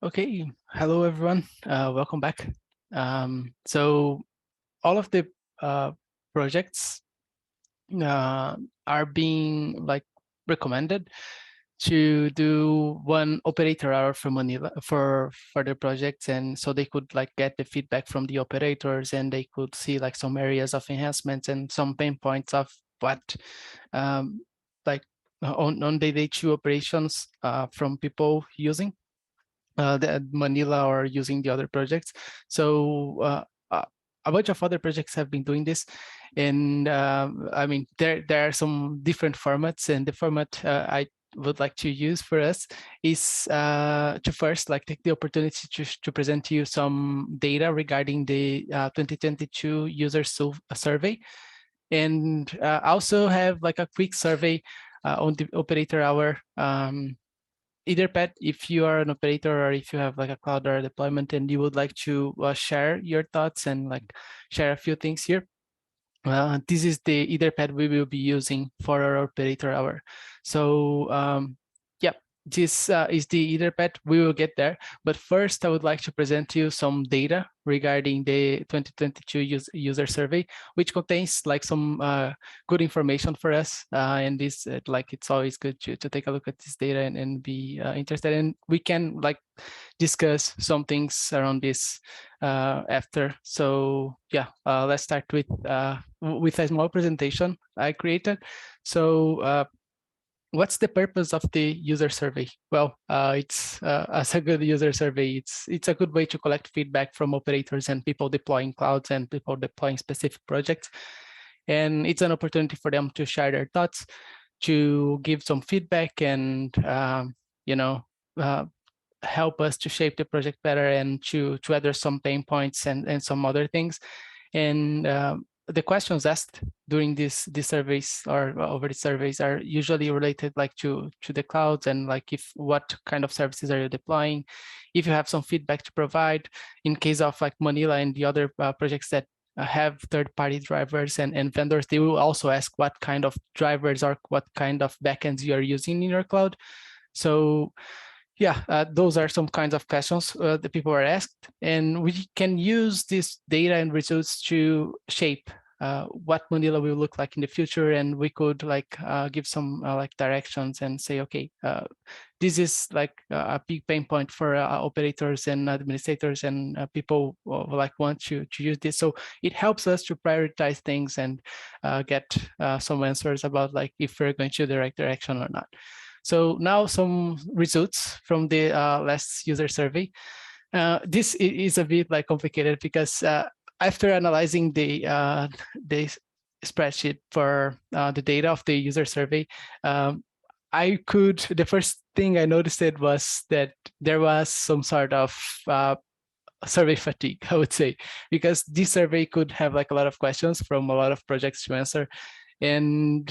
Okay, hello everyone. Welcome back. So all of the projects are being recommended to do one operator hour for Manila for their projects, and so they could get the feedback from the operators, and they could see some areas of enhancements and some pain points of what um, like on day-to-day operations from people using the Manila or using the other projects. So a bunch of other projects have been doing this, and I mean there are some different formats, and the format I would like to use for us is to first take the opportunity to present to you some data regarding the 2022 user survey, and also have a quick survey on the operator hour. Either Pat, if you are an operator or if you have a cloud or deployment and you would like to share your thoughts and share a few things here, this is the Etherpad we will be using for our operator hour. So yeah, this is the Etherpad. We will get there. But first, I would like to present to you some data regarding the 2022 user survey, which contains some good information for us. And this, it's always good to take a look at this data and be interested. And we can discuss some things around this after. So yeah, let's start with a small presentation I created. So what's the purpose of the user survey? Well, it's as a good user survey, it's a good way to collect feedback from operators and people deploying clouds and people deploying specific projects. And it's an opportunity for them to share their thoughts, to give some feedback, and you know, help us to shape the project better and to address some pain points and some other things. And the questions asked during these surveys or over the surveys are usually related to the clouds and if what kind of services are you deploying, if you have some feedback to provide. In case of Manila and the other projects that have third-party drivers and vendors, they will also ask what kind of drivers or what kind of backends you are using in your cloud. So yeah, those are some kinds of questions that people are asked, and we can use this data and results to shape what Manila will look like in the future, and we could give some directions and say, okay, this is a big pain point for operators and administrators, and people want to use this. So it helps us to prioritize things and get some answers about if we're going to the right direction or not. So now some results from the last user survey. This is a bit complicated because after analyzing the spreadsheet for the data of the user survey, the first thing I noticed was that there was some sort of survey fatigue, I would say, because this survey could have a lot of questions from a lot of projects to answer. And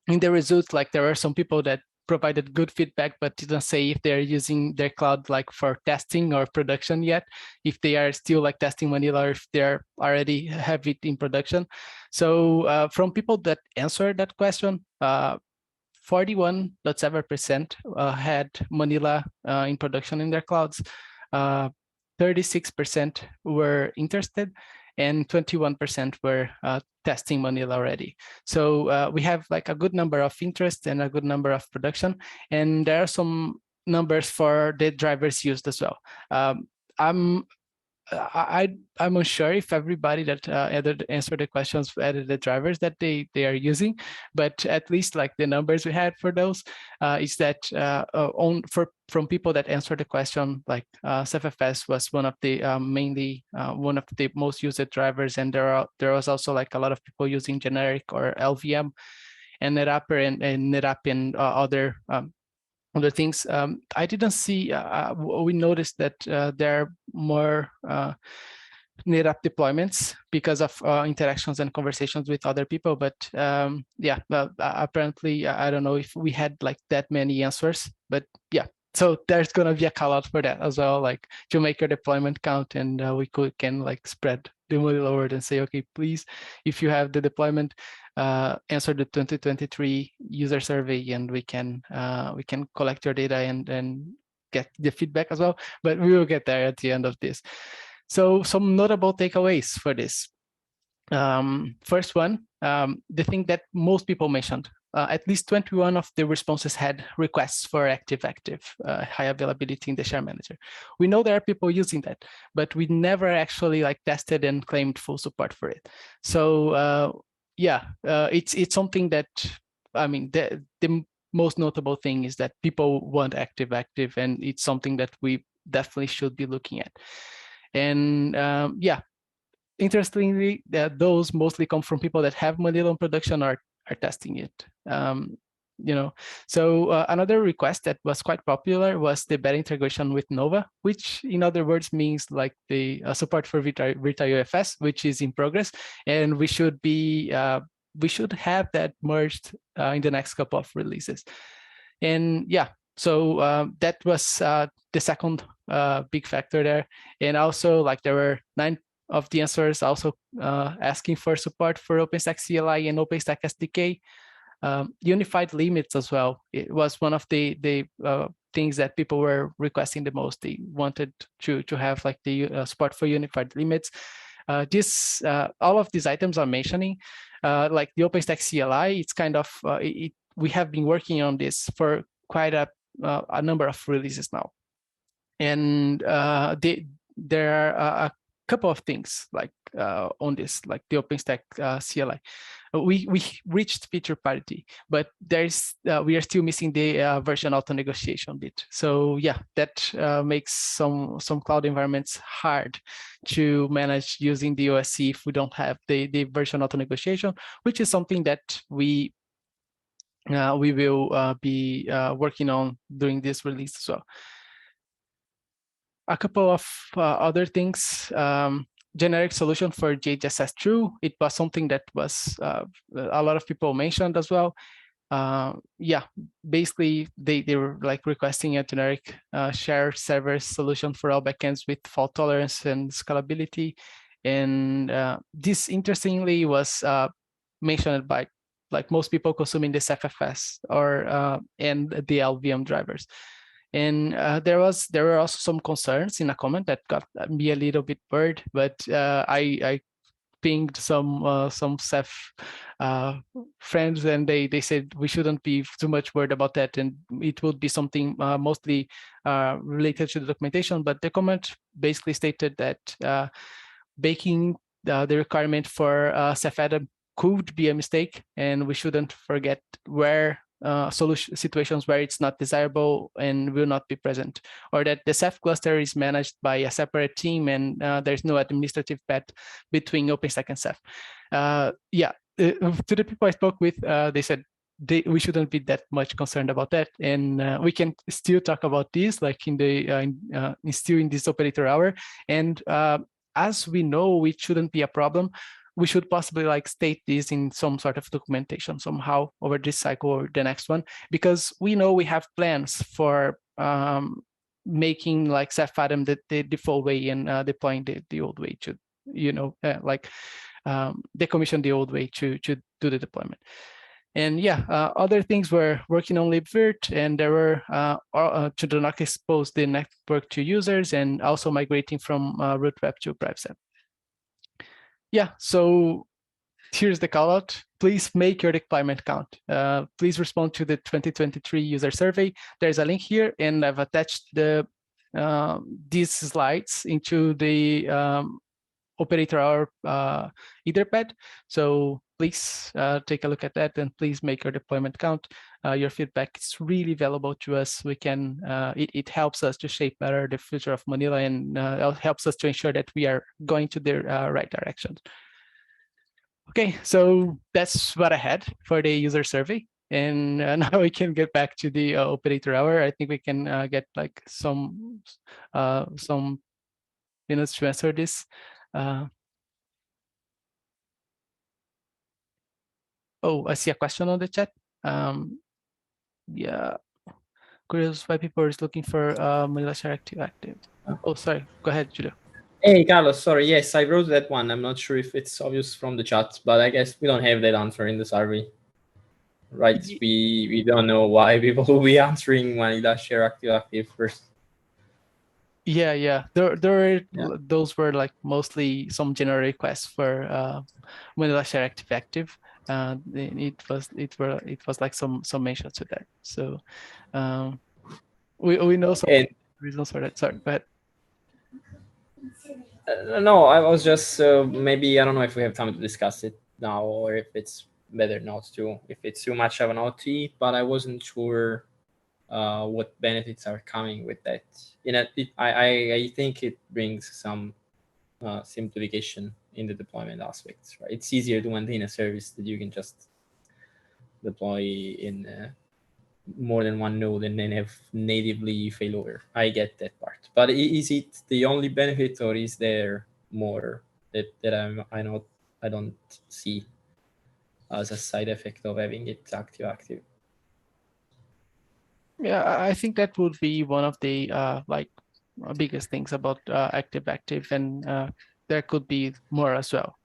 in the results, there are some people that provided good feedback, but didn't say if they're using their cloud for testing or production yet, if they are still testing Manila, or if they're already have it in production. So from people that answered that question, 41.7% had Manila in production in their clouds. 36% were interested, and 21% were testing Manila already. So we have a good number of interest and a good number of production, and there are some numbers for the drivers used as well. I'm unsure if everybody that answered the questions added the drivers that they are using, but at least the numbers we had for those is that from people that answered the question, CFFS was one of the mainly one of the most used drivers, and there was also a lot of people using generic or LVM and NetApp and NetApp and other things. I didn't see, we noticed that there are more NetApp deployments because of interactions and conversations with other people. But yeah, apparently, I don't know if we had that many answers, but yeah. So there's going to be a call out for that as well, to make your deployment count, and we can spread the Manila word and say, okay, please, if you have the deployment, answer the 2023 user survey, and we can collect your data and get the feedback as well, but we will get there at the end of this. So some notable takeaways for this. First one, the thing that most people mentioned, at least 21 of the responses had requests for active high availability in the share manager. We know there are people using that, but we never actually like tested and claimed full support for it. So it's something that, I mean, the most notable thing is that people want active, and it's something that we definitely should be looking at. And interestingly, those mostly come from people that have Manila in production are testing it. So another request that was quite popular was the better integration with Nova, which in other words means like the support for Vita UFS, which is in progress, and we should have that merged in the next couple of releases. And so that was the second big factor there. And also, like, there were 9 of the answers also asking for support for OpenStack CLI and OpenStack SDK. Unified limits as well. It was one of the things that people were requesting the most. They wanted to have like the support for unified limits. All of these items I'm mentioning, like the OpenStack CLI, it's kind of we have been working on this for quite a number of releases now, and there are a couple of things like on this, like the OpenStack CLI. We reached feature parity, but we are still missing the version auto negotiation bit. So yeah, that makes some cloud environments hard to manage using the OSC if we don't have the version auto negotiation, which is something that we will be working on during this release as well. A couple of other things. Generic solution for JHSS true. It was something that was a lot of people mentioned as well. Basically they were like requesting a generic share server solution for all backends with fault tolerance and scalability. And this interestingly was mentioned by like most people consuming this FFS or and the LVM drivers. And there were also some concerns in a comment that got me a little bit worried, but I pinged some Ceph friends, and they said we shouldn't be too much worried about that, and it would be something mostly related to the documentation. But the comment basically stated that baking the requirement for Ceph Adam could be a mistake, and we shouldn't forget where situations where it's not desirable and will not be present, or that the Ceph cluster is managed by a separate team and there's no administrative path between OpenStack and Ceph. To the people I spoke with, they said we shouldn't be that much concerned about that, and we can still talk about this like in the still in this operator hour. And as we know, it shouldn't be a problem. We should possibly like state this in some sort of documentation somehow over this cycle or the next one, because we know we have plans for making like Ceph Atom the default way and deploying the old way to, decommission the old way to do the deployment. And other things were working on libvirt, and there were to do not expose the network to users, and also migrating from root web to PrivSet. So here's the call out. Please make your deployment count. Please respond to the 2023 user survey. There's a link here, and I've attached these slides into the operator hour Etherpad. So please take a look at that, and please make your deployment count. Your feedback is really valuable to us. We can it helps us to shape better the future of Manila, and helps us to ensure that we are going to the right direction. Okay, so that's what I had for the user survey, and now we can get back to the operator hour. I think we can get like some minutes to answer this. Oh, I see a question on the chat. Curious why people are looking for Manila Share active. Oh, sorry. Go ahead, Julio. Hey, Carlos. Sorry. Yes, I wrote that one. I'm not sure if it's obvious from the chat, but I guess we don't have that answer in the survey. Right? We don't know why people will be answering Manila Share active first. Yeah. Those were like mostly some general requests for Manila Share Active. It was like some mentions to that. So we know some And reasons for that. Sorry, go ahead. no, I was just maybe I don't know if we have time to discuss it now or if it's better not to. If it's too much of an OT, but I wasn't sure what benefits are coming with that. I think it brings some simplification in the deployment aspects. Right, it's easier to maintain a service that you can just deploy in more than one node and then have natively failover. I get that part, but is it the only benefit, or is there more that I don't see as a side effect of having it active? Yeah, I think that would be one of the biggest things about active, and there could be more as well.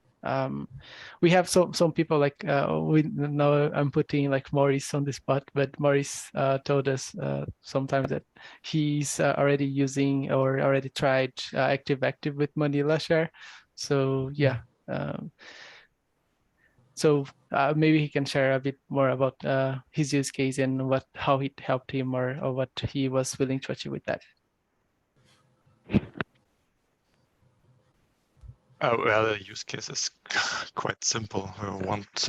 We have some people like we know I'm putting like Maurice on the spot, but Maurice told us sometimes that he's already using or already tried active with Manila Share. So yeah. So maybe he can share a bit more about his use case and how it helped him or what he was willing to achieve with that. Well, the use case is quite simple. We want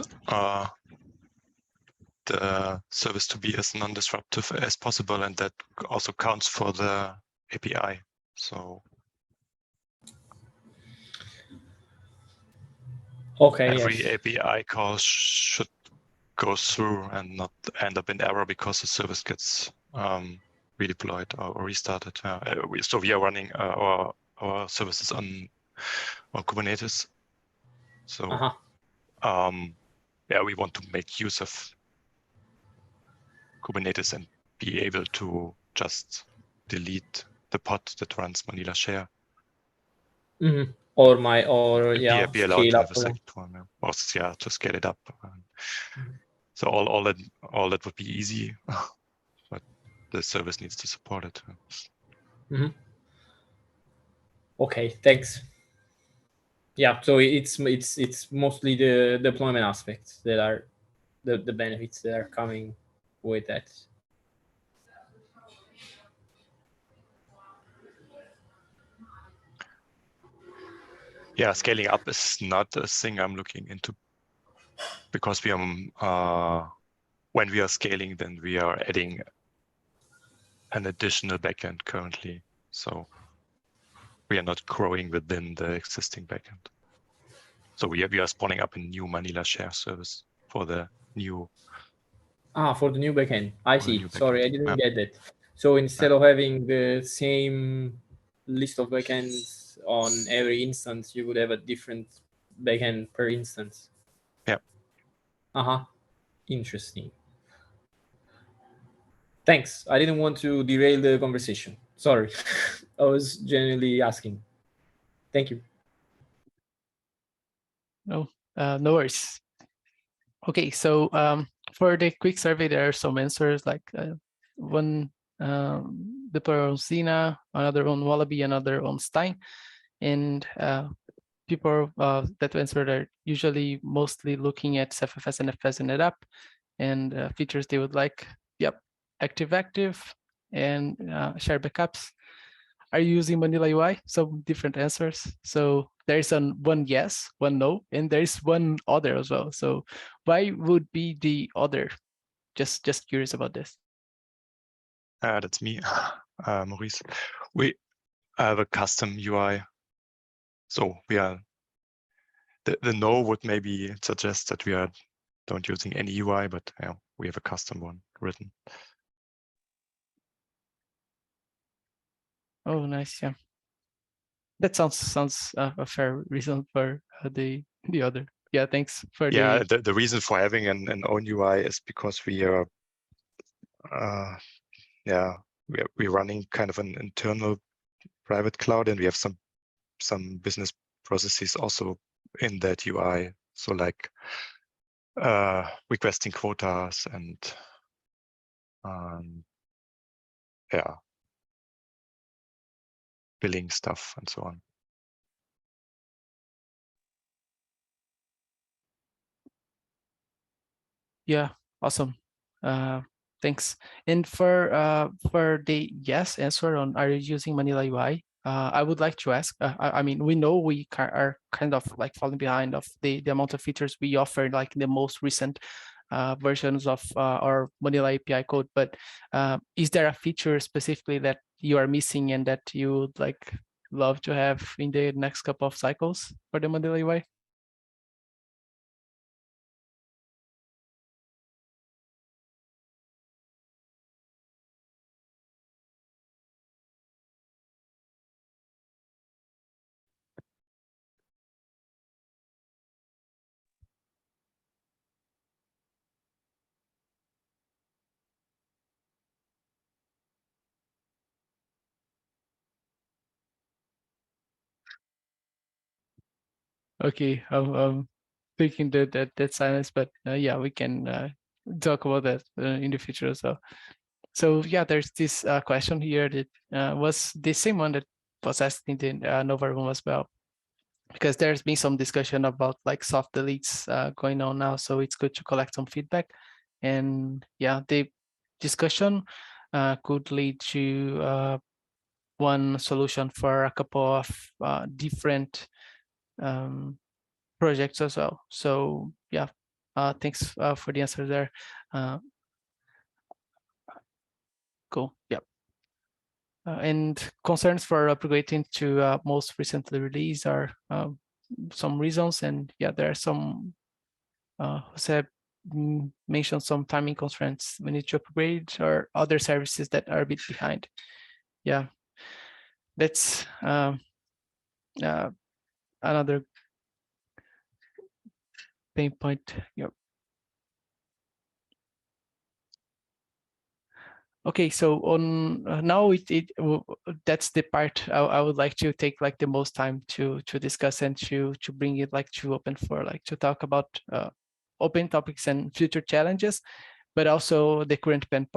the service to be as non-disruptive as possible, and that also counts for the API. So every yes. API call should go through and not end up in error because the service gets redeployed or restarted. So we are running our services on Kubernetes. So yeah, we want to make use of Kubernetes and be able to just delete the pod that runs Manila Share. Or Be allowed scale to up have a second one, or yeah, to scale it up. So all that would be easy, but the service needs to support it. Okay, thanks. Yeah, so it's mostly the deployment aspects that are the benefits that are coming with that. Yeah, scaling up is not a thing I'm looking into, because we are when we are scaling, then we are adding an additional backend currently. So we are not growing within the existing backend. So we are spawning up a new Manila Share service for the new. For the new backend. I see. Sorry, I didn't get that. So instead of having the same list of backends on every instance, you would have a different backend per instance. Yeah. Interesting. Thanks. I didn't want to derail the conversation. Sorry. I was genuinely asking. Thank you. No worries. Okay, so for the quick survey, there are some answers like one deployer on Xena, another on Wallaby, another on Stein, and people that answered are usually mostly looking at SFFS and FS in NetApp and features they would like. Yep, active, and share backups. Are you using Manila UI? Some different answers. So there's one yes, one no, and there's one other as well. So why would be the other? Just curious about this. That's me, Maurice. We have a custom UI. So we are the no would maybe suggest that we are don't using any UI, but we have a custom one written. Oh, nice. Yeah, that sounds a fair reason for the other. Yeah, thanks for the reason for having an own UI is because we are we're running kind of an internal private cloud, and we have some business processes also in that UI. So like requesting quotas and billing stuff and so on. Yeah, awesome. Thanks. And for the yes answer on are you using Manila UI? I would like to ask. I mean, we know we are kind of like falling behind of the amount of features we offer, like the most recent versions of our Manila API code. But is there a feature specifically that you are missing and that you would like love to have in the next couple of cycles for the Manila UI? Okay, I'm thinking that silence, but yeah, we can talk about that in the future as well. So yeah, there's this question here that was the same one that was asked in the Nova room as well, because there's been some discussion about like soft deletes going on now. So it's good to collect some feedback, and yeah, the discussion could lead to one solution for a couple of different projects as well. So yeah, thanks for the answer there. Cool. Yeah. And concerns for upgrading to most recently released are some reasons, and yeah, there are some Jose mentioned some timing constraints we need to upgrade or other services that are a bit behind. Yeah, that's another pain point. Yep. Okay, so on now that's the part I would like to take like the most time to discuss and to bring it like to open for like to talk about open topics and future challenges, but also the current pain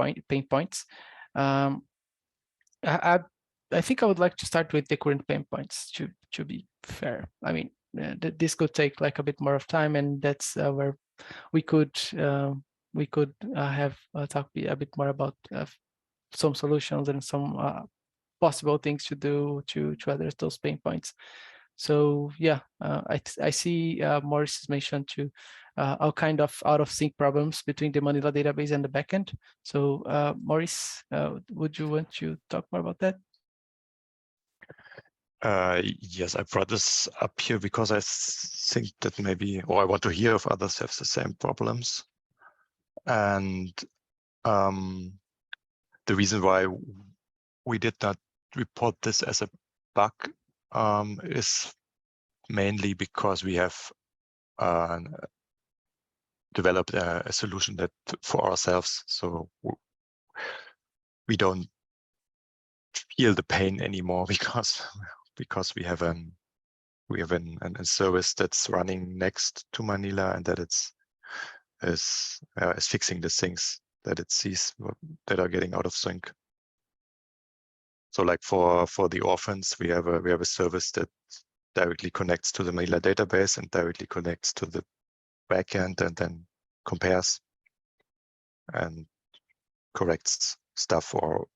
points. I think I would like to start with the current pain points to be fair. I mean, this could take like a bit more of time, and that's where we could have talk a bit more about some solutions and some possible things to do to address those pain points. So yeah, I see Maurice's mentioned to all kind of out of sync problems between the Manila database and the backend. So Maurice, would you want to talk more about that? Yes, I brought this up here because I think that maybe, or I want to hear if others have the same problems. And the reason why we did not report this as a bug is mainly because we have developed a solution that for ourselves, so we don't feel the pain anymore because we have a service that's running next to Manila and that is fixing the things that it sees that are getting out of sync. So like for the orphans, we have a service that directly connects to the Manila database and directly connects to the backend and then compares and corrects stuff or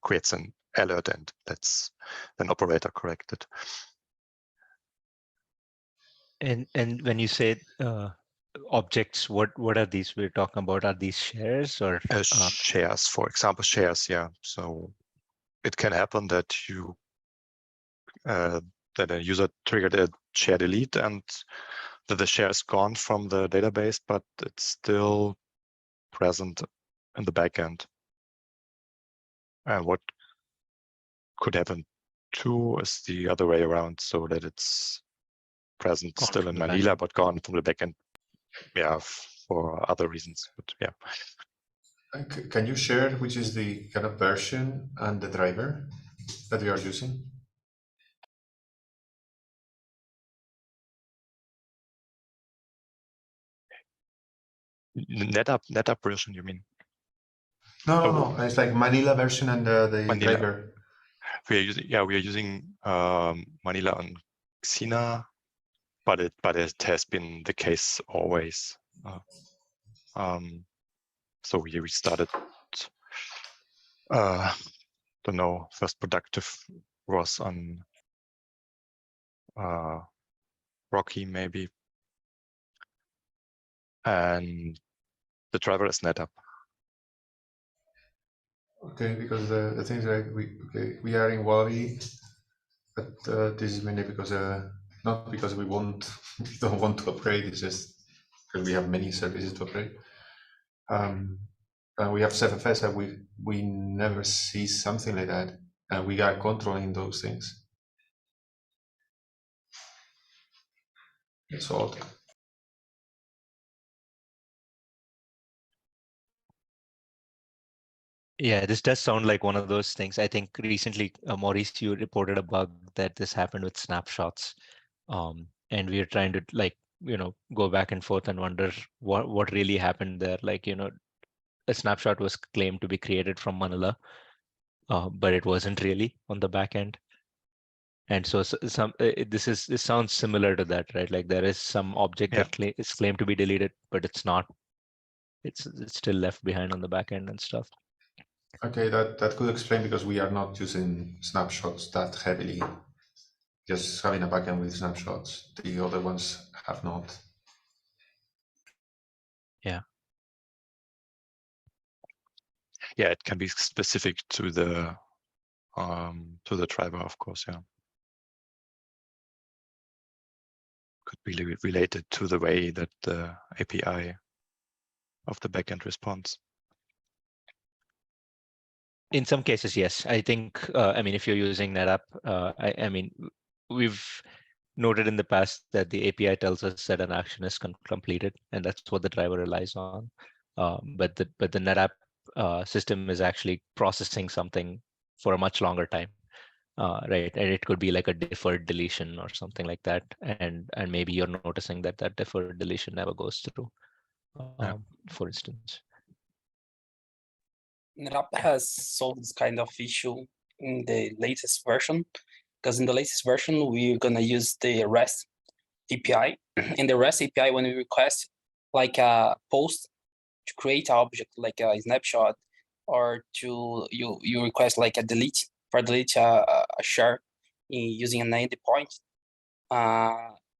creates an alert and lets an operator correct it. And when you say objects, what are these we're talking about? Are these shares or shares? For example, shares. Yeah. So it can happen that you that a user triggered a share delete and that the share is gone from the database, but it's still present in the backend. And what could happen too is the other way around, so that it's present still in Manila but gone from the backend. Yeah, for other reasons. But yeah. Can you share which is the kind of version and the driver that you are using? NetApp version, you mean? No. It's like Manila version and the Manila. driver. we are using Manila on Xena, but it has been the case always. So we started. Don't know. First productive was on Rocky maybe, and the driver is NetApp. Okay, because the thing is like we are in Wallaby, but this is mainly because not because we don't want to upgrade. It's just because we have many services to upgrade. And we have 7FS, and we never see something like that, and we are controlling those things. It's odd. Yeah, this does sound like one of those things. I think recently, Maurice, you reported a bug that this happened with snapshots. And we are trying to go back and forth and wonder what really happened there. Like, a snapshot was claimed to be created from Manila, but it wasn't really on the back end. And so this sounds similar to that, right? Like there is some object that is claimed to be deleted, but it's not. It's still left behind on the back end and stuff. Okay, that could explain because we are not using snapshots that heavily. Just having a backend with snapshots. The other ones have not. Yeah. Yeah, it can be specific to the driver, of course. Yeah, could be related to the way that the API of the backend responds. In some cases, yes. I think, I mean, if you're using NetApp, I mean, we've noted in the past that the API tells us that an action is completed, and that's what the driver relies on. But the NetApp system is actually processing something for a much longer time, right? And it could be like a deferred deletion or something like that, and maybe you're noticing that that deferred deletion never goes through, for instance. NetApp has solved this kind of issue in the latest version, because in the latest version, we're gonna use the REST API. In the REST API, when we request like a post to create an object like a snapshot, or to you request like a delete a share using an endpoint,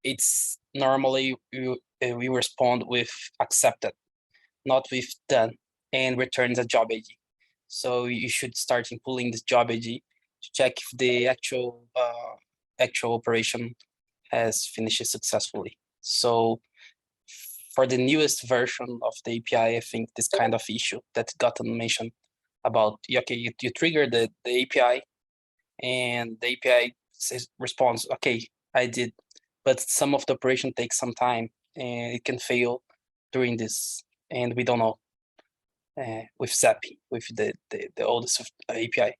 it's normally we respond with accepted, not with done, and returns a job ID. So you should start pulling this job ID to check if the actual operation has finished successfully. So for the newest version of the API, I think this kind of issue that got mentioned about, okay, you trigger the API, and the API responds, okay, I did, but some of the operation takes some time, and it can fail during this, and we don't know with SAPI, with the oldest API.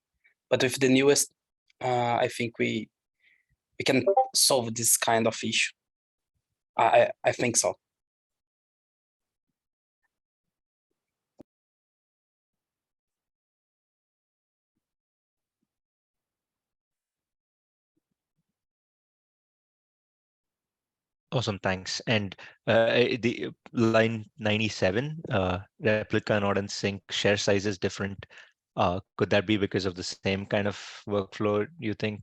But with the newest, I think we can solve this kind of issue. I think so. Awesome, thanks. And the line 97, replica node and sync share size is different. Could that be because of the same kind of workflow, you think?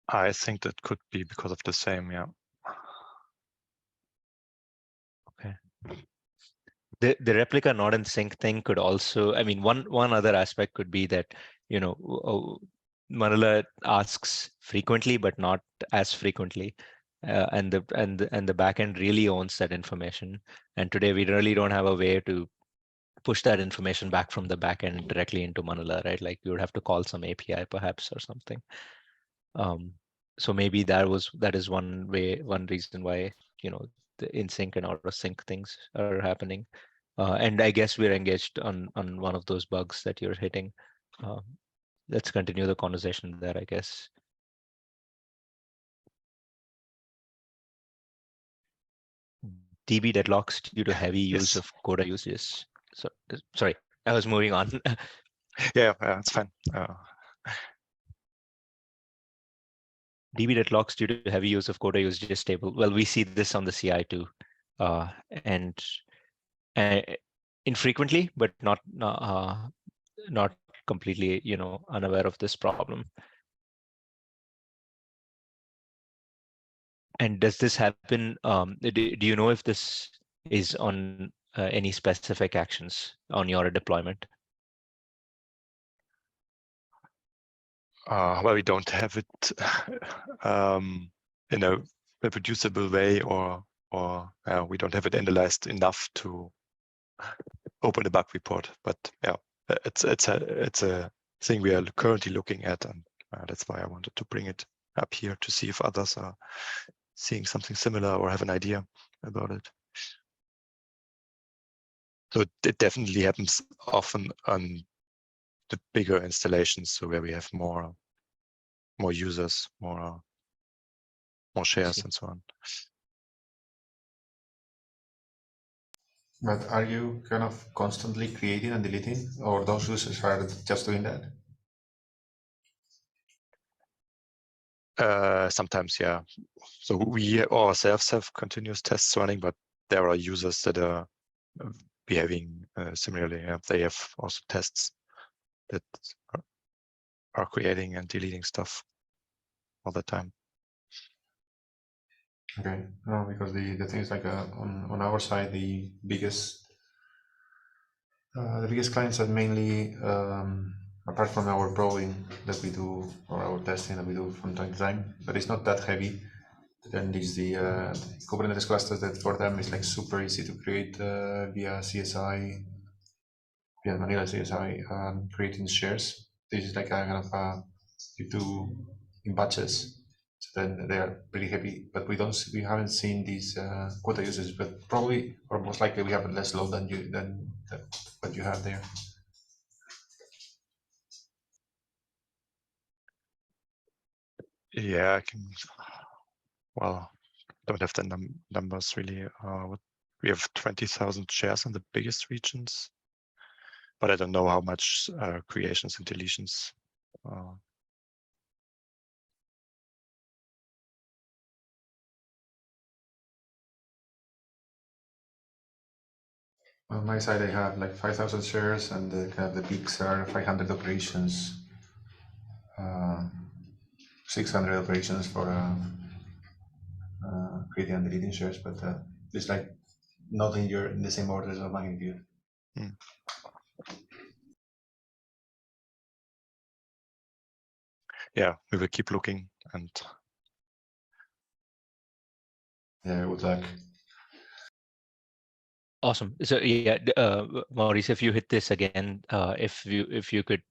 I think that could be because of the same, yeah. Okay. The replica node and sync thing could also, I mean, one other aspect could be that, Manila asks frequently, but not as frequently. And the backend really owns that information. And today we really don't have a way to push that information back from the backend directly into Manila, right? Like you would have to call some API perhaps or something. So maybe that is one reason why, the in sync and out of sync things are happening. And I guess we're engaged on one of those bugs that you're hitting. Let's continue the conversation there, I guess. DB deadlocks due to heavy use Yes. of Coda uses. So, sorry, I was moving on. Yeah, it's fine. db.logs due to heavy use of quota use just stable. Well, we see this on the CI too, and infrequently, but not completely, unaware of this problem. And does this happen? Do you know if this is on any specific actions on your deployment? Well, we don't have it in a reproducible way, or we don't have it analyzed enough to open a bug report. But yeah, it's a thing we are currently looking at, and that's why I wanted to bring it up here to see if others are seeing something similar or have an idea about it. So it definitely happens often on the bigger installations, so where we have more users, more shares, and so on. But are you kind of constantly creating and deleting, or those users are just doing that? Sometimes, yeah. So we ourselves have continuous tests running, but there are users that are behaving similarly. Yeah. They have also tests that are creating and deleting stuff all the time. Okay, no, because the thing is like on our side, the biggest clients are mainly apart from our probing that we do, or our testing that we do from time to time, but it's not that heavy. Then there's the Kubernetes clusters that for them is like super easy to create via CSI, via vanilla CSI, creating shares. This is like a kind of you do in batches. So then they are pretty happy, but we haven't seen these quota users, but probably or most likely we have less load than what you have there. Yeah, I can. Well, don't have the numbers really. We have 20,000 shares in the biggest regions, but I don't know how much creations and deletions. On my side, I have like 5,000 shares, and kind of the peaks are 500 operations, 600 operations for creating and deleting shares, but it's like not in the same orders of magnitude. Hmm. Yeah, we will keep looking, and yeah, good luck. Awesome. So yeah, Maurice, if you hit this again, if you could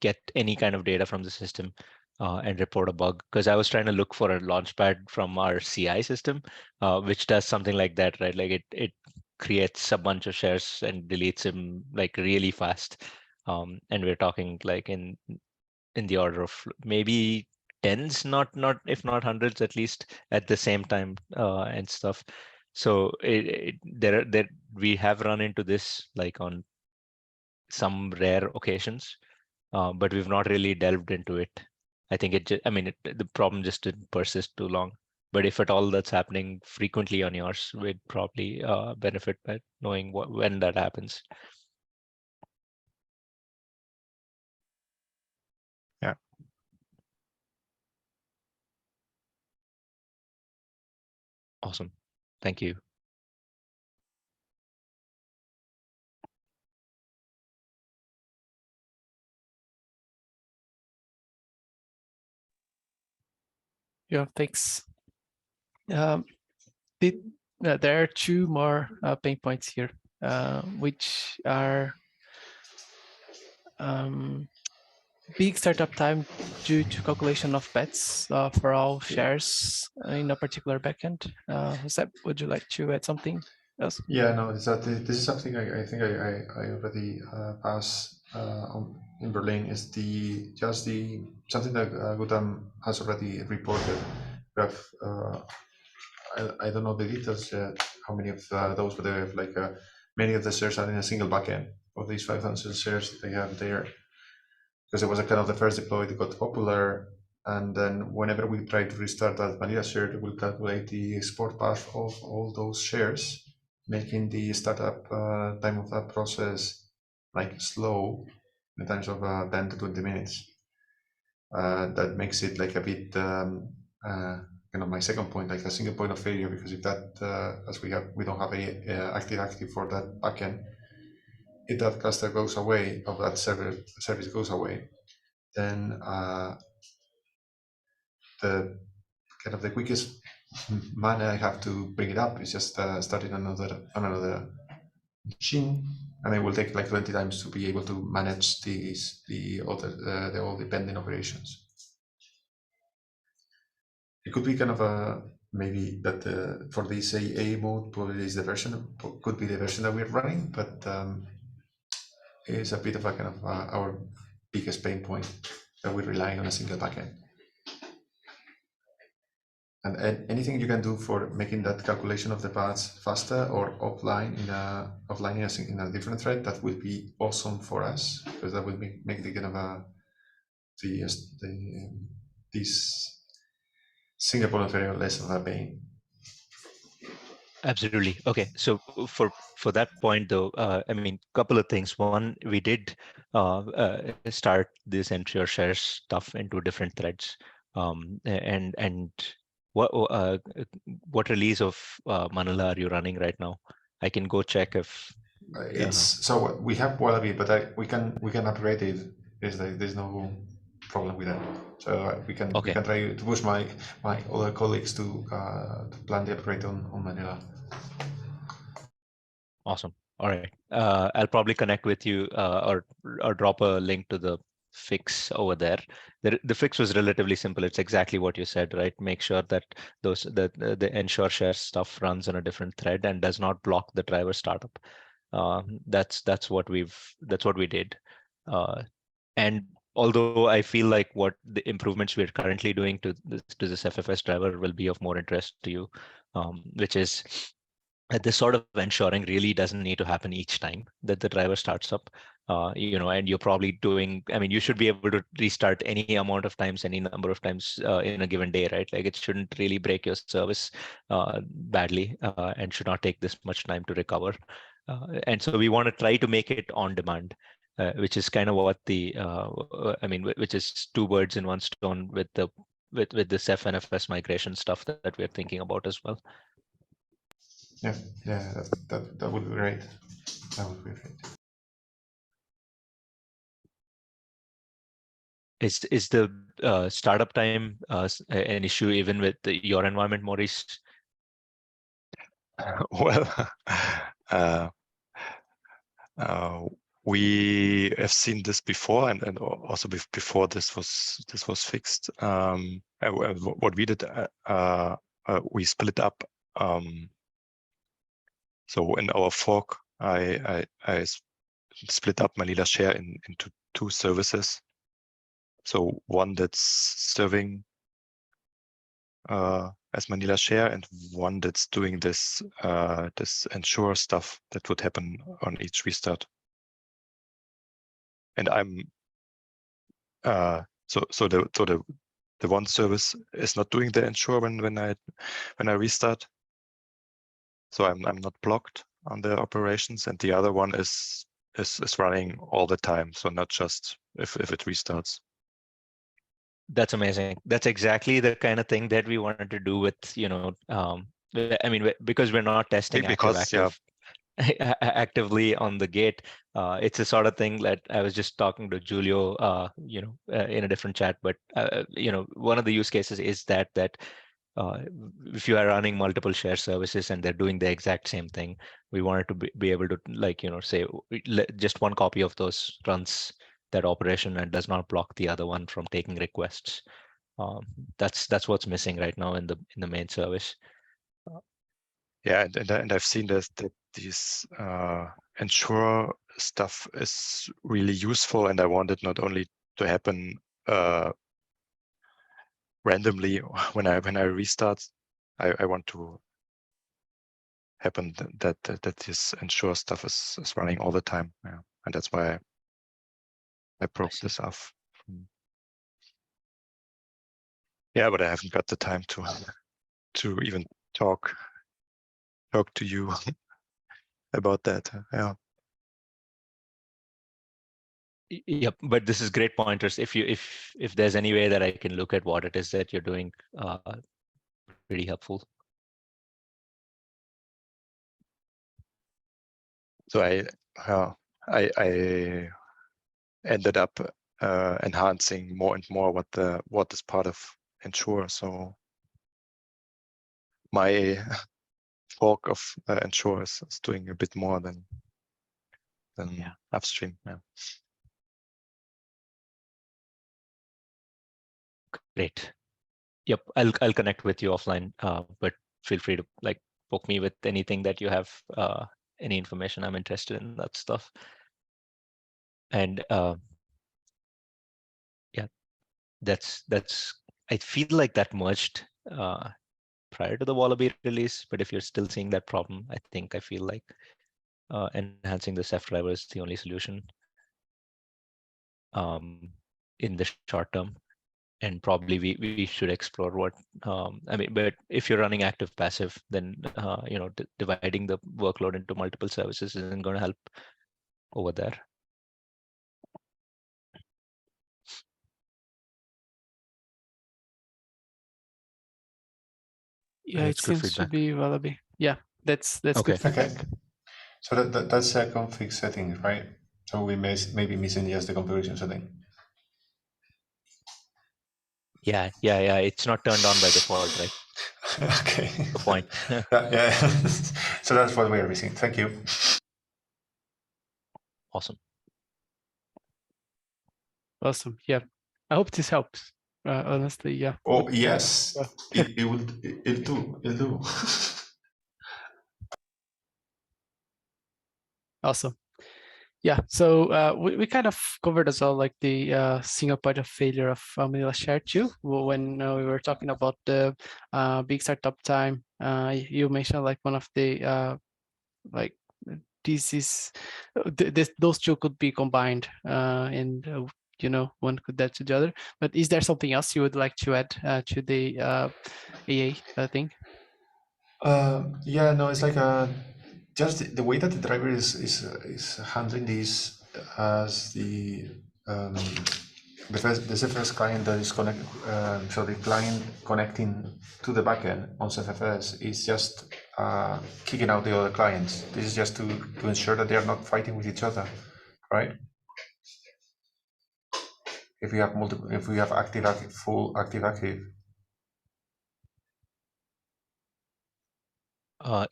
get any kind of data from the system and report a bug, because I was trying to look for a launchpad from our CI system, which does something like that, right? Like it creates a bunch of shares and deletes them like really fast, and we're talking like in the order of maybe tens, not if not hundreds at least at the same time, and stuff. So there we have run into this like on some rare occasions, but we've not really delved into it. I think the problem just didn't persist too long. But if at all that's happening frequently on yours, we'd probably benefit by knowing when that happens. yeah. Awesome. Thank you. Yeah, thanks. There are two more pain points here, which are big startup time due to calculation of bets for all shares in a particular backend. Seb, would you like to add something else? Yeah, no, this is something I think I already passed in Berlin. Is something that Gutam has already reported. We have I don't know the details how many of those, but they have like many of the shares are in a single backend. of these 5,000 shares that they have there, because it was a kind of the first deploy that got popular. And then whenever we try to restart that vanilla share, it will calculate the export path of all those shares, making the startup time of that process like slow in terms of 10 to 20 minutes. That makes it like a bit kind of my second point, like a single point of failure, because if that as we don't have a active for that backend, if that cluster goes away, or that service goes away, then the kind of the quickest manner I have to bring it up is just starting another machine, and it will take like 20 times to be able to manage the all the pending operations. It could be kind of a maybe that for this AA mode probably is the version, could be the version that we're running, but it's a bit of a kind of our biggest pain point, that we're relying on a single backend. And anything you can do for making that calculation of the paths faster or offline in a different thread, that will be awesome for us, because that will make the kind of this single point of failure less of a pain. Absolutely. Okay. So for that point, though, I mean, couple of things. One, we did start this ensure share stuff into different threads, and what release of Manila are you running right now? I can go check if It's so we have Wallaby, but we can upgrade it. There's no problem with that. So we can try to push my other colleagues to plan the upgrade on Manila. Awesome. All right. I'll probably connect with you or drop a link to the fix over there. The fix was relatively simple. It's exactly what you said, right? Make sure that the ensure share stuff runs on a different thread and does not block the driver startup. That's what we did. And although I feel like what the improvements we're currently doing to this FFS driver will be of more interest to you, which is this sort of ensuring really doesn't need to happen each time that the driver starts up, and you're probably doing, I mean, you should be able to restart any amount of times, any number of times in a given day, right? Like it shouldn't really break your service badly and should not take this much time to recover. And so we want to try to make it on demand, which is kind of what which is two birds in one stone with this FNFS migration stuff that we're thinking about as well. Yeah, that would be great. That would be great. Is the startup time an issue even with your environment, Maurice? Well, we have seen this before, and also before this was fixed. What we did, we split up. So in our fork, I split up Manila share into two services. So one that's serving as Manila share, and one that's doing this ensure stuff that would happen on each restart. And I'm so the one service is not doing the ensure when I restart. So I'm not blocked on the operations, and the other one is running all the time. So not just if it restarts. That's amazing. That's exactly the kind of thing that we wanted to do with, I mean, because we're not testing actively on the gate. It's a sort of thing that I was just talking to Julio, in a different chat. But one of the use cases is that if you are running multiple share services and they're doing the exact same thing, we wanted to be able to say just one copy of those runs that operation and does not block the other one from taking requests. That's what's missing right now in the main service. Yeah, and I've seen that these ensure stuff is really useful, and I want it not only to happen randomly when I restart. I want to happen that this ensure stuff is running all the time. Yeah. and that's why I broke this off. Yeah, but I haven't got the time to even talk to you about that. Yeah. Yep, but this is great pointers. If there's any way that I can look at what it is that you're doing, pretty helpful. So I ended up enhancing more and more what is part of Ensure. So my fork of Ensure is doing a bit more than upstream. Yeah. Great. Yep, I'll connect with you offline, but feel free to like poke me with anything that you have, any information. I'm interested in that stuff. And yeah, that's I feel like that merged prior to the Wallaby release, but if you're still seeing that problem, I feel like enhancing the Ceph driver is the only solution in the short term. And probably we should explore what I mean. But if you're running active passive, then dividing the workload into multiple services isn't going to help over there. Yeah, it seems to be Wallaby. Yeah, that's okay. good feedback. Okay. So that's a config setting, right? So we maybe missing just the configuration setting. Yeah. It's not turned on by default, right? Okay. The point. Yeah. So that's what we are missing. Thank you. Awesome. Awesome. Yeah, I hope this helps. Honestly, yeah. Oh yes, it will. It'll do. Awesome. Yeah, so we kind of covered as well like the single point of failure of Manila Share 2 when we were talking about the big startup time. You mentioned like one of the like this is those two could be combined and one could add to the other. But is there something else you would like to add to the AA thing? Yeah, no, it's like just the way that the driver is handling this as the first client that is connected. So the client connecting to the backend on CFFS is just kicking out the other clients. This is just to ensure that they are not fighting with each other, right? If we have multiple, if we have active, full active.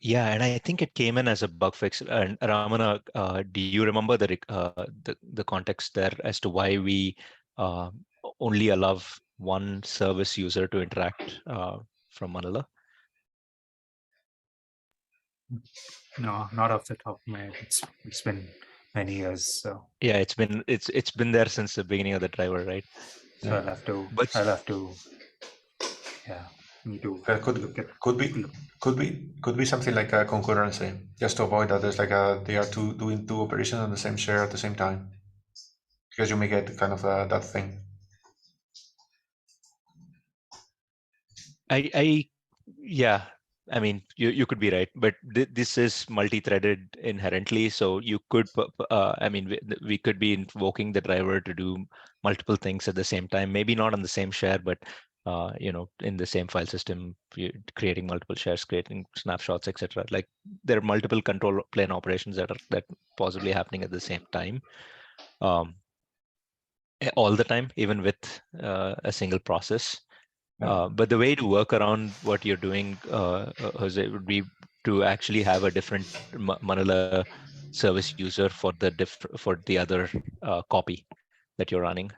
Yeah, and I think it came in as a bug fix. And Ramana, do you remember the context there as to why we only allow one service user to interact from Manila? No, not off the top of my head. It's been many years, so yeah, it's been there since the beginning of the driver, right? So Yeah. I'll have to. Yeah, need to look at. Could be something like a concurrency, just to avoid that there's like they are doing two operations on the same share at the same time, because you may get kind of that thing. Yeah, I mean, you could be right, but this is multi-threaded inherently, so you could, I mean, we could be invoking the driver to do multiple things at the same time, maybe not on the same share, but in the same file system, creating multiple shares, creating snapshots, etc. Like there are multiple control plane operations that are possibly happening at the same time, all the time, even with a single process. But the way to work around what you're doing, Jose, would be to actually have a different Manila service user for the other copy that you're running.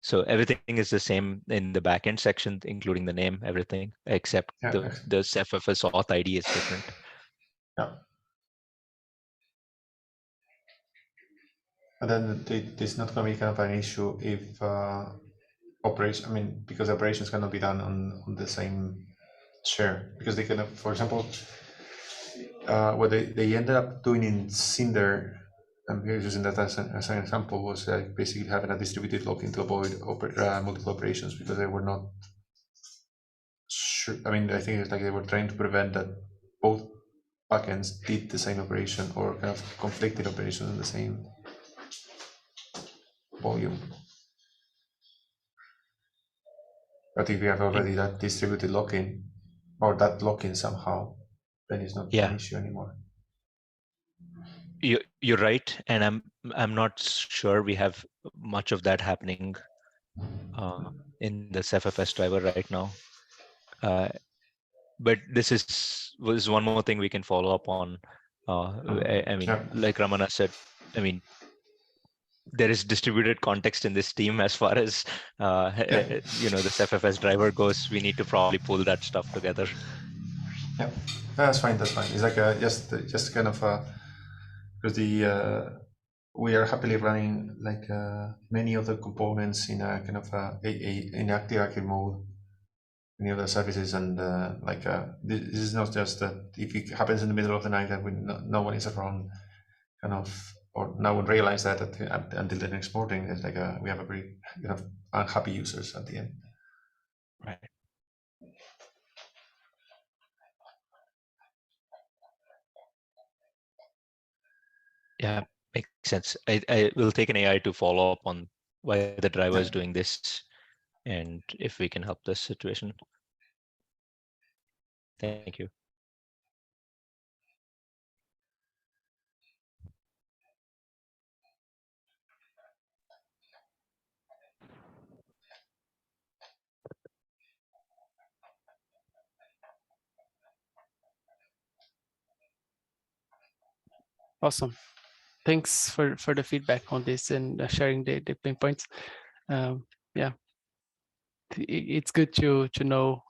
So everything is the same in the backend section, including the name, everything, except the CFFS auth ID is different. Yeah. And then there's not going to be kind of an issue if operation. I mean, because operations cannot be done on the same share, because they can, for example, what they ended up doing in Cinder I'm here using that as an example, was like basically having a distributed locking to avoid multiple operations, because they were not sure. I mean, I think it's like they were trying to prevent that both backends did the same operation or kind of conflicted operations in the same volume. But if you have already that distributed locking, or that locking somehow, then it's not an issue anymore. You're right, and I'm not sure we have much of that happening in this FFS driver right now. But this was one more thing we can follow up on. I mean, like Ramana said, I mean, there is distributed context in this team as far as this FFS driver goes. We need to probably pull that stuff together. Yeah, that's fine. That's fine. It's like just kind of because we are happily running like many other components in a kind of in active mode, many other services, and this is not just that if it happens in the middle of the night that no one is around, kind of, or no one realized that until the next morning. It's like we have a very kind of unhappy users at the end. Right. Yeah, makes sense. I will take an AI to follow up on why the driver is doing this and if we can help this situation. Thank you. Awesome. Thanks for the feedback on this and sharing the pain points. Yeah, it's good to know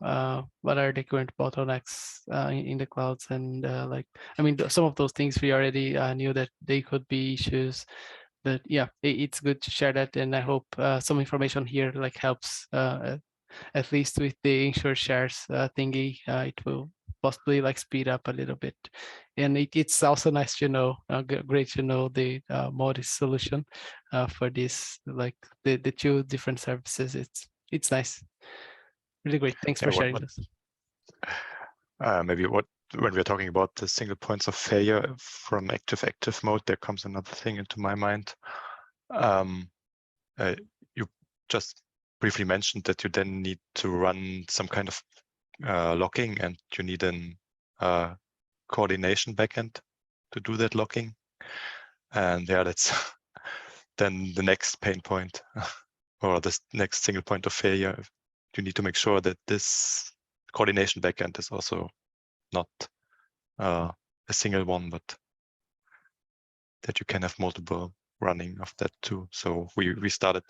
what are the current bottlenecks in the clouds, and like, I mean, some of those things we already knew that they could be issues, but yeah, it's good to share that, and I hope some information here like helps at least with the insure shares thingy. It will possibly like speed up a little bit, and it's also nice to know, great to know the Modis solution for this, like the two different services. It's nice, really great. Thanks for sharing this. Maybe when we're talking about the single points of failure from active mode, there comes another thing into my mind. You just briefly mentioned that you then need to run some kind of locking, and you need an coordination backend to do that locking. And yeah, that's then the next pain point or the next single point of failure. You need to make sure that this coordination backend is also not a single one, but that you can have multiple running of that too. So we started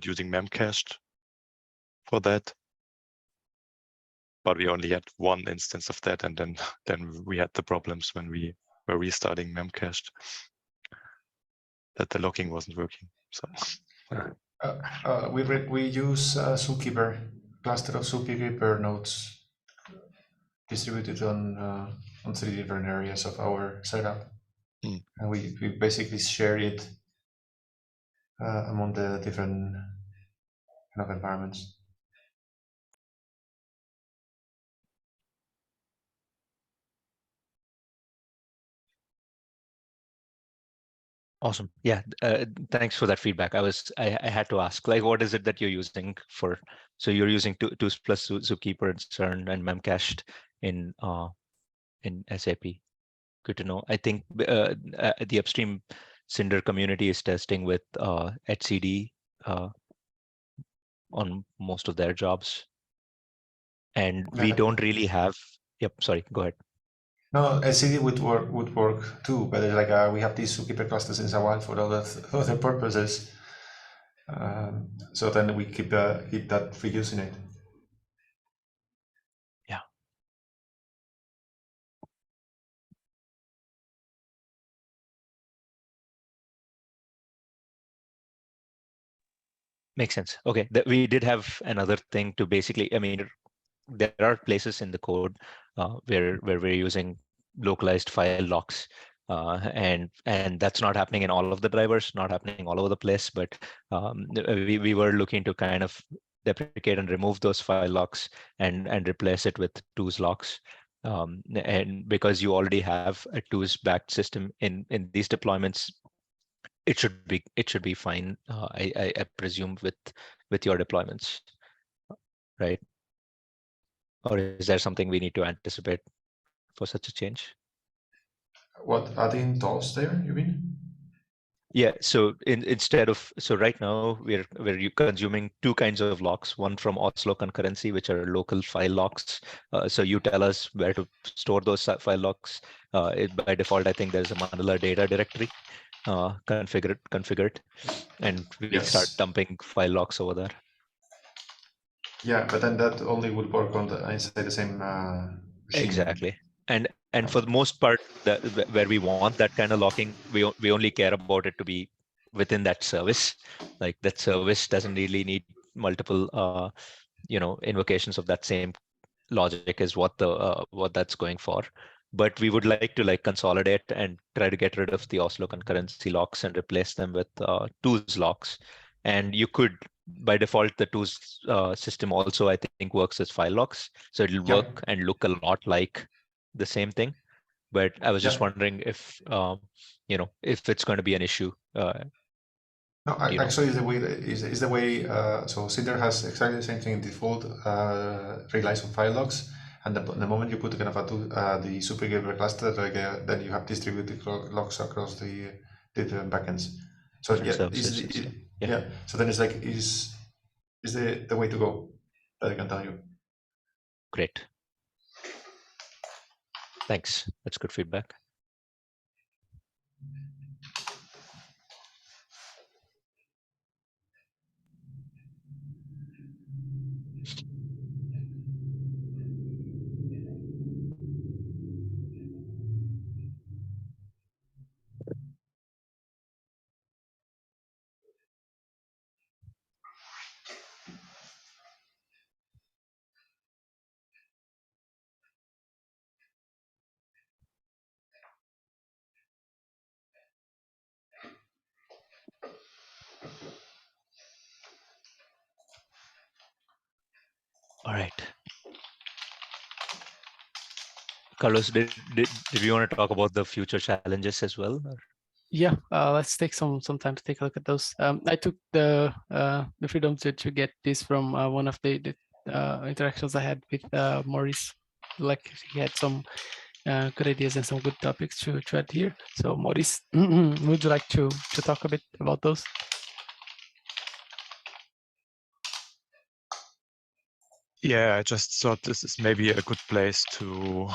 using memcached for that, but we only had one instance of that, and then we had the problems when we were restarting memcached that the locking wasn't working. So we use Zookeeper, cluster of Zookeeper nodes distributed on 3 different areas of our setup, and we basically share it among the different kind of environments. Awesome. Yeah. Thanks for that feedback. I had to ask, like, what is it that you're using for? So you're using two plus Zookeeper and CERN and memcached in SAP. Good to know. I think the upstream Cinder community is testing with HCD on most of their jobs, and we don't really have. Yep. Sorry. Go ahead. No, LCD would work too, but like we have these Zookeeper clusters in Zawal for other purposes. So then we keep that reusing it. Yeah. Makes sense. Okay. We did have another thing to basically, I mean, there are places in the code where we're using localized file locks and that's not happening in all of the drivers, not happening all over the place. But we were looking to kind of deprecate and remove those file locks and replace it with tools locks. And because you already have a tools backed system in these deployments, it should be fine. I presume with your deployments, right? Or is there something we need to anticipate for such a change? What, adding tools there, you mean? Yeah, so instead of, so right now we're consuming two kinds of locks, one from Oslo concurrency, which are local file locks. So you tell us where to store those file locks. By default, I think there's a Manila data directory configured, and we start Yes. dumping file locks over there. Yeah, but then that only would work on the inside the same machine. Exactly. And for the most part, where we want that kind of locking, we only care about it to be within that service. Like that service doesn't really need multiple invocations of that same logic is what that's going for. But we would like to like consolidate and try to get rid of the Oslo concurrency locks and replace them with tools locks. And you could, by default, the tools system also I think works as file locks, so it'll work and look a lot like the same thing. But I was just wondering if if it's going to be an issue. No, actually, is the way. So Cinder has exactly the same thing in default. Relies on file logs, and the moment you put kind of the supergiver cluster, then you have distributed logs across the different backends. So different services and stuff. Yeah. So then it's like is the way to go that I can tell you. Great. Thanks. That's good feedback. All right. Carlos, did we want to talk about the future challenges as well? Or? Yeah, let's take some time to take a look at those. I took the freedom to get this from one of the interactions I had with Maurice. Like he had some good ideas and some good topics to add here. So Maurice, would you like to talk a bit about those? Yeah, I just thought this is maybe a good place to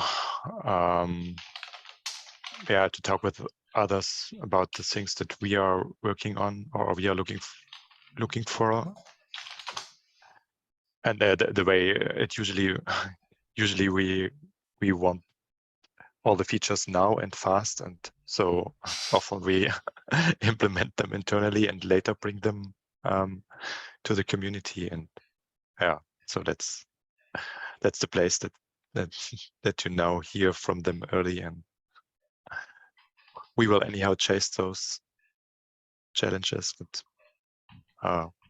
to talk with others about the things that we are working on or we are looking for. And the way it usually we want all the features now and fast, and so often we implement them internally and later bring them to the community. And yeah, so that's the place that you now hear from them early, and we will anyhow chase those challenges. But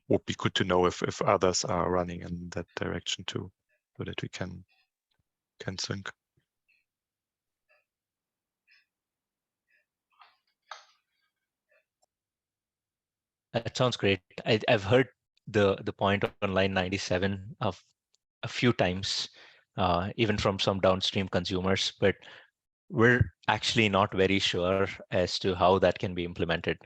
would be good to know if others are running in that direction too, so that we can sync. That sounds great. I've heard the point on line 97 of a few times, even from some downstream consumers, but we're actually not very sure as to how that can be implemented.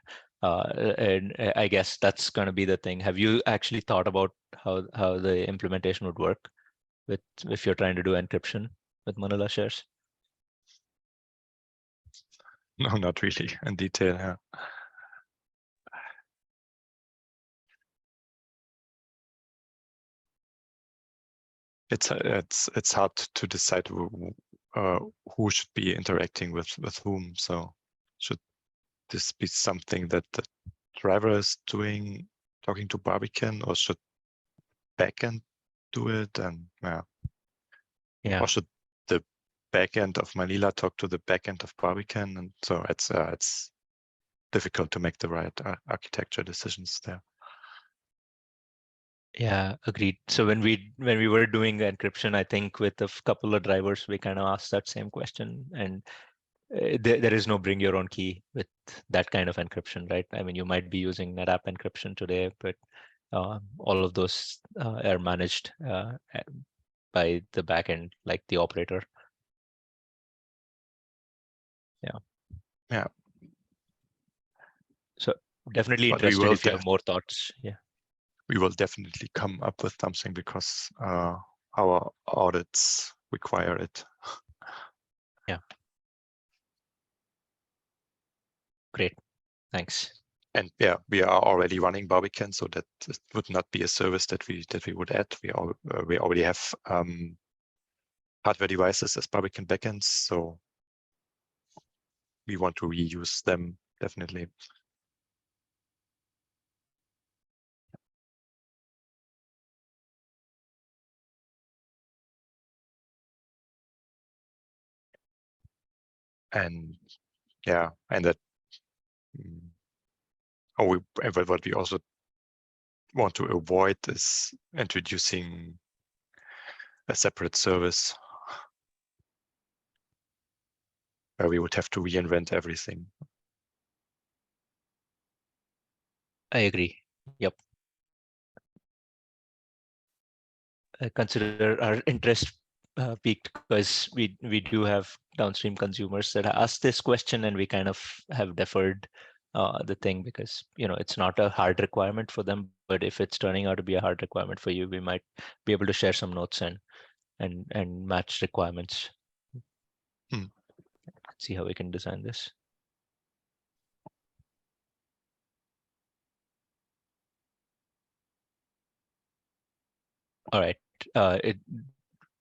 And I guess that's going to be the thing. Have you actually thought about how the implementation would work with if you're trying to do encryption with Manila shares? No, not really in detail. Yeah. It's hard to decide who should be interacting with whom. So should this be something that the driver is doing, talking to Barbican, or should backend do it? And yeah, or should the backend of Manila talk to the backend of Barbican, and so it's difficult to make the right architecture decisions there. Yeah, agreed. So when we were doing encryption, I think with a couple of drivers, we kind of asked that same question, and there is no bring your own key with that kind of encryption, right? I mean, you might be using NetApp encryption today, but all of those are managed by the backend, like the operator. Yeah. Yeah. So definitely But we interested will if you have more thoughts. Yeah. We will definitely come up with something because our audits require it. Yeah. Great. Thanks. And yeah, we are already running Barbican, so that it would not be a service that we would add. We already have hardware devices as Barbican backends, so we want to reuse them definitely. And yeah, and that what we also want to avoid is introducing a separate service where we would have to reinvent everything. I agree. Yep. I consider our interest peaked because we do have downstream consumers that ask this question, and we kind of have deferred the thing because it's not a hard requirement for them. But if it's turning out to be a hard requirement for you, we might be able to share some notes and match requirements. See how we can design this. All right.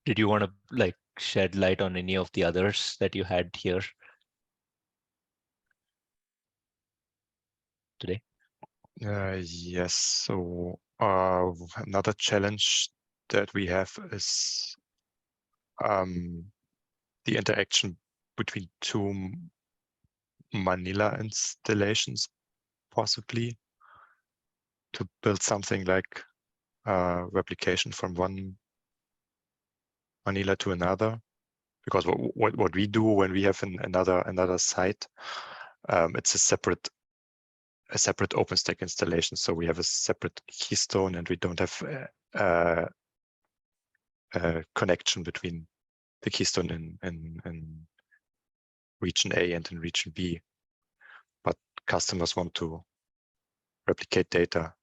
Did you want to shed light on any of the others that you had here today? Yes. So another challenge that we have is the interaction between two Manila installations, possibly to build something like replication from one Manila to another. Because what we do when we have another site, it's a separate OpenStack installation. So we have a separate keystone, and we don't have a connection between the keystone in region A and in region B. But customers want to replicate data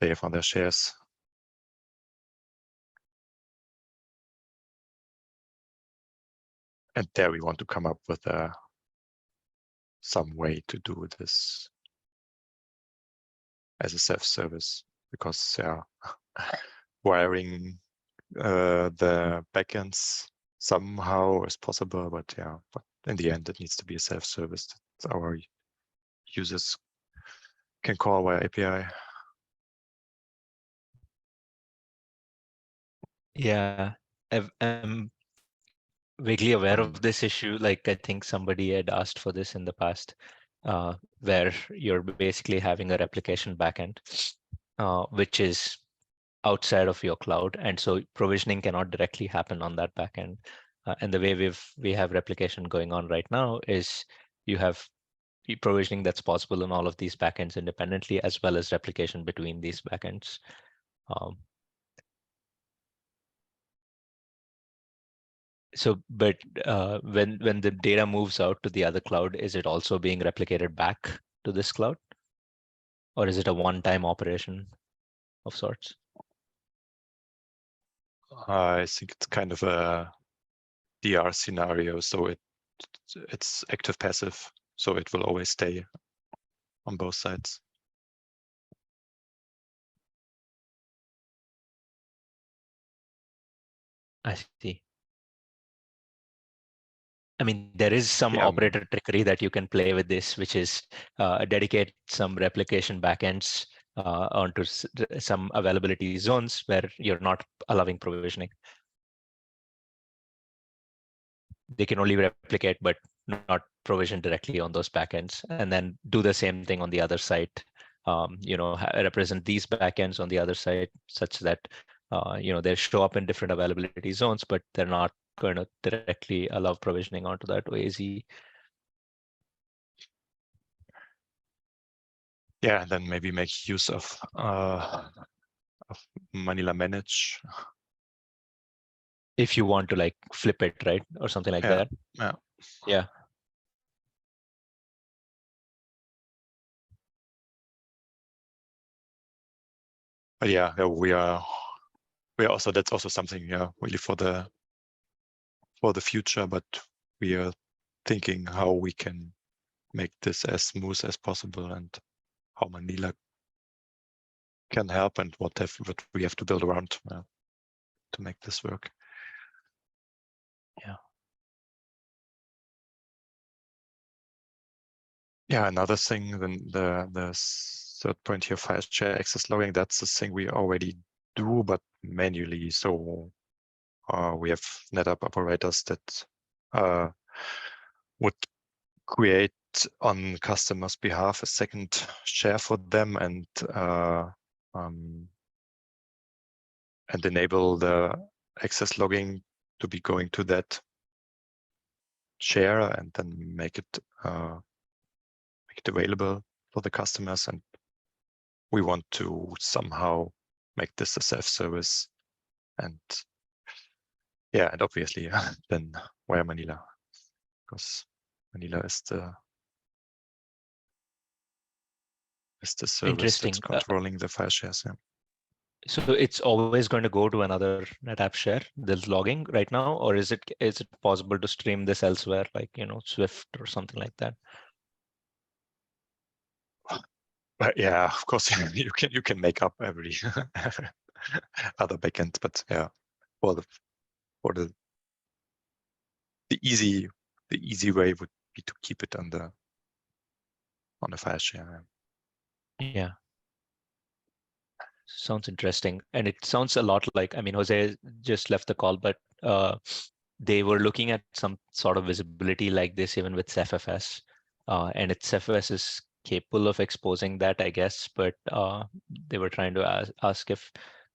they have on their shares. And there we want to come up with some way to do this as a self-service, because wiring the backends somehow is possible, but in the end it needs to be a self-service that our users can call via API. Yeah, I'm vaguely aware of this issue. Like, I think somebody had asked for this in the past, where you're basically having a replication backend, which is outside of your cloud, and so provisioning cannot directly happen on that backend. And the way we have replication going on right now is you have provisioning that's possible in all of these backends independently, as well as replication between these backends. So, but when the data moves out to the other cloud, is it also being replicated back to this cloud, or is it a one-time operation of sorts? I think it's kind of a DR scenario, so it's active passive, so it will always stay on both sides. I see. I mean, there is some operator trickery that you can play with this, which is dedicate some replication backends onto some availability zones where you're not allowing provisioning. they can only replicate, but not provision directly on those backends, and then do the same thing on the other side. Represent these backends on the other side such that they show up in different availability zones, but they're not going to directly allow provisioning onto that OAZ. Yeah, and then maybe make use of Manila Manage. If you want to like flip it, right, or something like that. Yeah. But yeah, we are also, that's also something, really for the future. But we are thinking how we can make this as smooth as possible, and how Manila can help, and what we have to build around to make this work. Yeah. Yeah, another thing, then the third point here, file share access logging, that's the thing we already do, but manually. So we have NetApp operators that would create on customers' behalf a second share for them, and enable the access logging to be going to that share, and then make it available for the customers. And we want to somehow make this a self-service, and and obviously then via Manila, because Manila is the service that's controlling the file shares. Yeah. So it's always going to go to another NetApp share, this logging right now, or is it possible to stream this elsewhere, like Swift or something like that? But yeah, of course you can make up every other backend, but yeah, for the easy way would be to keep it on the file share. Yeah. Sounds interesting. And it sounds a lot like, Jose just left the call, but they were looking at some sort of visibility like this even with CFFS. And CFFS is capable of exposing that, I guess, but they were trying to ask if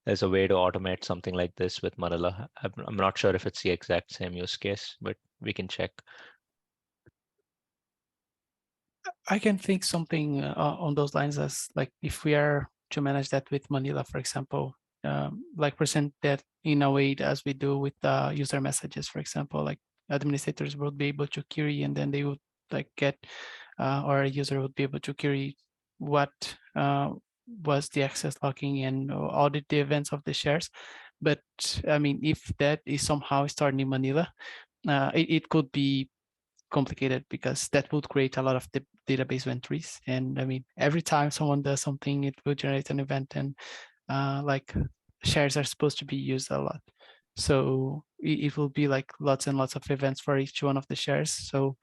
there's a way to automate something like this with Manila. I'm not sure if it's the exact same use case, but we can check. I can think something on those lines, as like if we are to manage that with Manila, for example, like present that in a way as we do with user messages, for example, like administrators would be able to query, and then they would like get, or a user would be able to query what was the access logging and audit the events of the shares. But I mean, if that is somehow starting in Manila, it could be complicated, because that would create a lot of database entries. And I mean, every time someone does something, it will generate an event, and like shares are supposed to be used a lot. So it will be like lots and lots of events for each one of the shares. So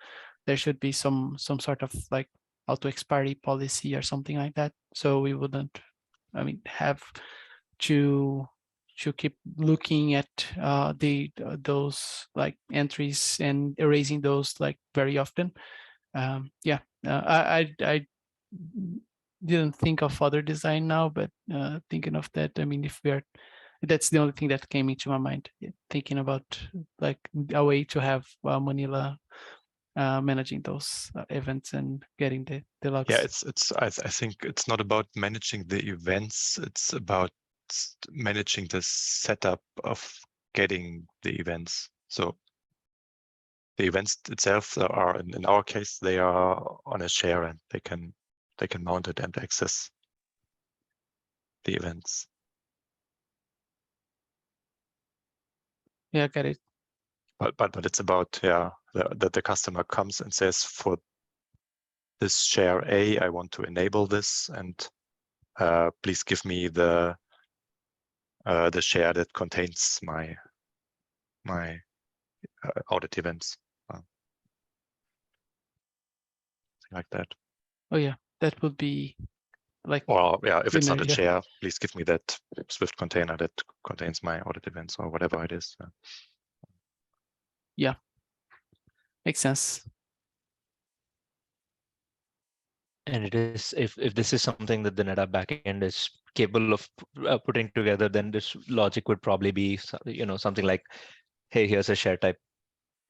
there should be some sort of like auto expiry policy or something like that. So we wouldn't, I mean, have to keep looking at those like entries and erasing those like very often. I didn't think of other design now, but thinking of that, I mean, if we are, that's the only thing that came into my mind, thinking about like a way to have Manila managing those events and getting the logs. Yeah, I think it's not about managing the events, it's about managing the setup of getting the events. So the events itself are, in our case, they are on a share, and they can mount it and access the events. Yeah, got it. But it's about that the customer comes and says, for this share A, I want to enable this, and please give me the share that contains my audit events, something like that. Oh yeah, that would be like, or if it's not a yeah. share, please give me that Swift container that contains my audit events, or whatever it is. Yeah, Makes sense. And it is, if this is something that the NetApp backend is capable of putting together, then this logic would probably be, something like, hey, here's a share type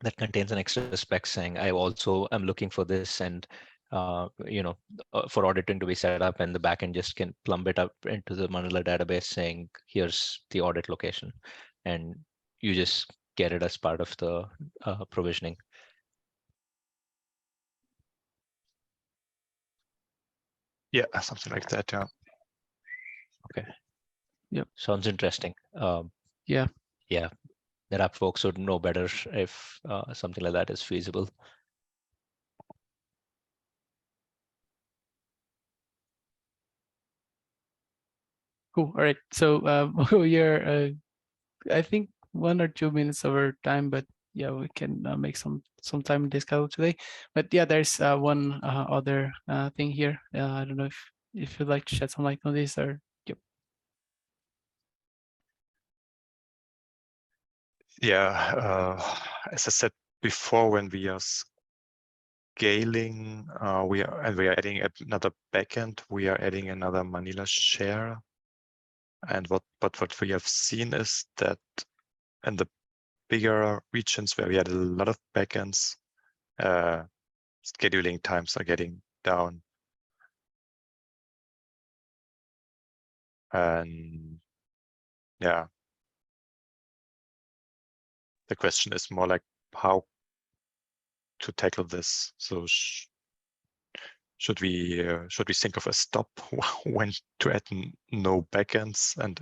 that contains an extra spec saying I also am looking for this, and for auditing to be set up, and the backend just can plumb it up into the Manila database saying here's the audit location, and you just get it as part of the provisioning. Yeah, something like that. Yeah. Okay. Yep. Sounds interesting. Yeah. Yeah. NetApp folks would know better if something like that is feasible. Cool. All right. So we are, I think, 1 or 2 minutes over time, but yeah, we can make some time in this schedule today. But yeah, there's one other thing here. I don't know if you'd like to shed some light on this, or yep. Yeah. As I said before, when we are scaling, we are adding another backend. We are adding another Manila share. And what we have seen is that in the bigger regions where we had a lot of backends, scheduling times are getting down. And yeah, the question is more like how to tackle this. So should we think of a stop when to add no backends and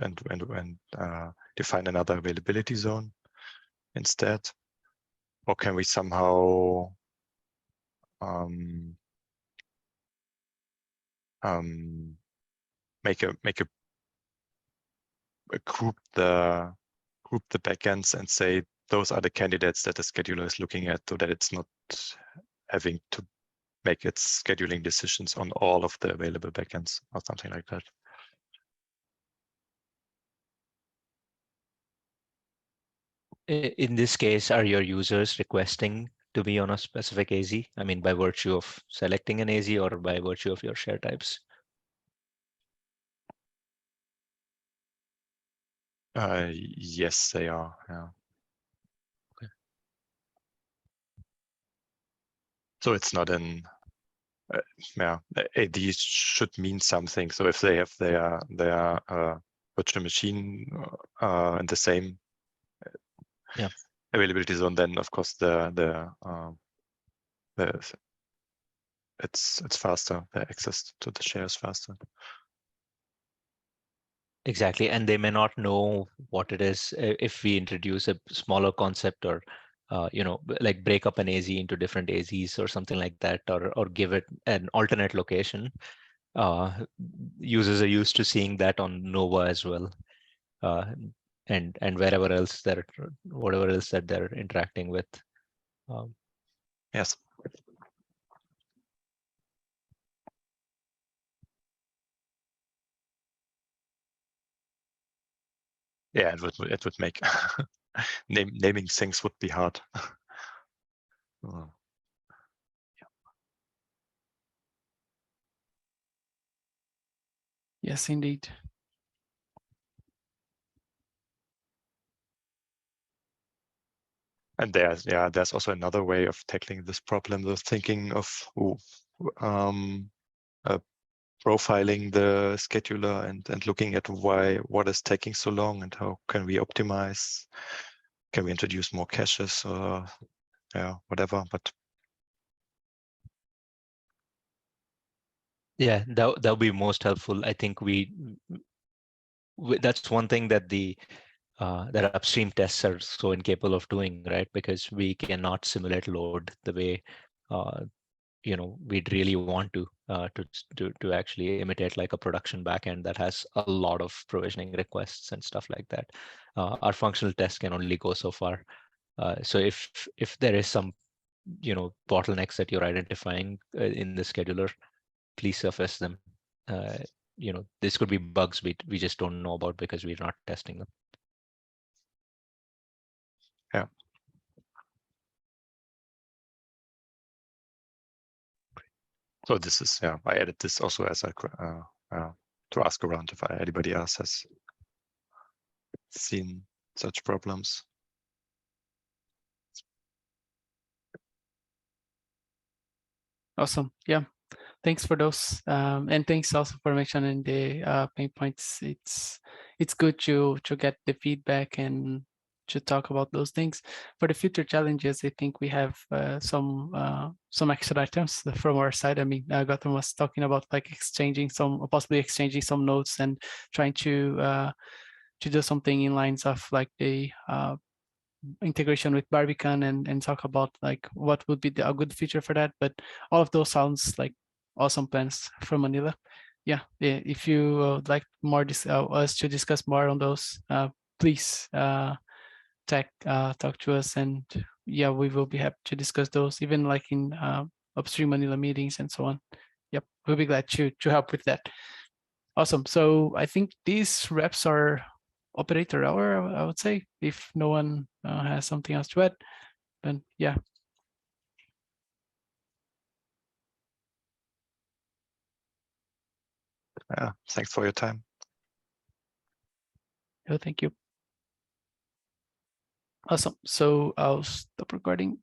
define another availability zone instead, or can we somehow make a group the backends and say those are the candidates that the scheduler is looking at, so that it's not having to make its scheduling decisions on all of the available backends or something like that. In this case, are your users requesting to be on a specific AZ? I mean, by virtue of selecting an AZ or by virtue of your share types? Yes, they are. Yeah. Okay. So it's not an AD should mean something. So if they have their virtual machine in the same availability zone, then of course it's faster. The access to the share is faster. Exactly, and they may not know what it is if we introduce a smaller concept, or like break up an AZ into different AZs or something like that, or give it an alternate location. Users are used to seeing that on Nova as well, and wherever else whatever else that they're interacting with. Yes. Yeah, it would make naming things would be hard. Yes, indeed. And there's also another way of tackling this problem, of thinking of profiling the scheduler and looking at what is taking so long and how can we optimize. Can we introduce more caches or whatever? But yeah, that'll be most helpful. I think that's one thing that that upstream tests are so incapable of doing, right? Because we cannot simulate load the way we'd really want to actually imitate like a production backend that has a lot of provisioning requests and stuff like that. Our functional tests can only go so far. So if there is some bottlenecks that you're identifying in the scheduler, please surface them. This could be bugs we just don't know about because we're not testing them. Yeah. So this is, yeah, I added this also as a to ask around if anybody else has seen such problems. Awesome. Yeah. Thanks for those. And thanks also for mentioning the pain points. It's good to get the feedback and to talk about those things. For the future challenges, I think we have some action items from our side. I mean, Gautam was talking about like possibly exchanging some notes and trying to do something in lines of like the integration with Barbican and talk about like what would be a good feature for that. But all of those sounds like awesome plans from Manila. Yeah, if you would like more us to discuss more on those, please talk to us, and yeah, we will be happy to discuss those, even like in upstream Manila meetings and so on. Yep, we'll be glad to help with that. Awesome. So I think these wraps our operator hour, I would say, if no one has something else to add, then yeah. Yeah, thanks for your time. Oh, thank you. Awesome. So I'll stop recording.